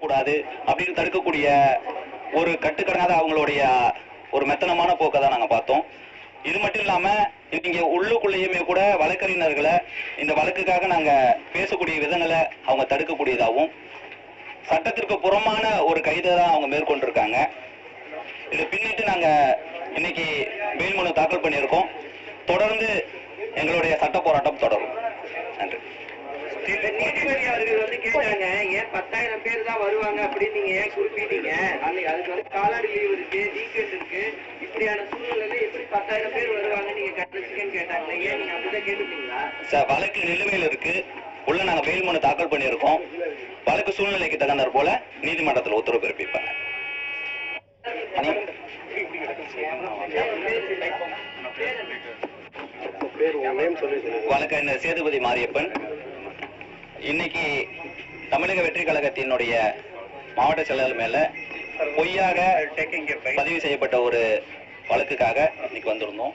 கூடாது அப்படின்னு தடுக்கக்கூடிய ஒரு கட்டுக்கடங்காத அவங்களுடைய ஒரு மெத்தனமான போக்கை தான் நாங்க பார்த்தோம். இது மட்டும் இல்லாம இங்க உள்ளுக்குள்ளேயுமே கூட வழக்கறிஞர்களை இந்த வழக்குக்காக நாங்க பேசக்கூடிய விதங்களை அவங்க தடுக்கக்கூடியதாகவும் சட்டத்திற்கு புறமான ஒரு கைதை தான் அவங்க மேற்கொண்டிருக்காங்க. இதை பின்னிட்டு நாங்க இன்னைக்கு பெயில் மனு தாக்கல் பண்ணியிருக்கோம். தொடர்ந்து எங்களுடைய சட்ட போராட்டம் தொடரும். நன்றி. நீதிபதி அவர்கள் வந்து கேட்டாங்க, ஏன் 10,000 பேர் தான் வருவாங்க அப்படின்னு நீங்க ஏன் குறிப்பிட்டீங்க? அதுக்கு வந்து காலாடி லீவ் இருக்கு, வீக்கெண்ட் இருக்கு, இப்படியான சூழ்நிலையில எப்படி 10,000 பேர் வருவாங்க நீங்க கண்டுச்சுக்கன்னு கேட்டாங்க. ஏன் நீங்க அப்படிதான் கேட்டுப்பீங்களா? சார், வழக்கு நிலுவையில் இருக்கு. உள்ள நாங்க பெயில் மனு தாக்கல் பண்ணியிருக்கோம். வழக்கு சூழ்நிலைக்கு தகுந்தாற் போல நீதிமன்றத்தில் உத்தரவு பிறப்பிப்பாங்க. வழக்கறிஞர் சேதுபதி மாரியப்பன். இன்னைக்கு தமிழக வெற்றி கழகத்தினுடைய மாவட்ட செயலாளர் மேல பொய்யாக பதிவு செய்யப்பட்ட ஒரு வழக்குக்காக இன்னைக்கு வந்திருந்தோம்.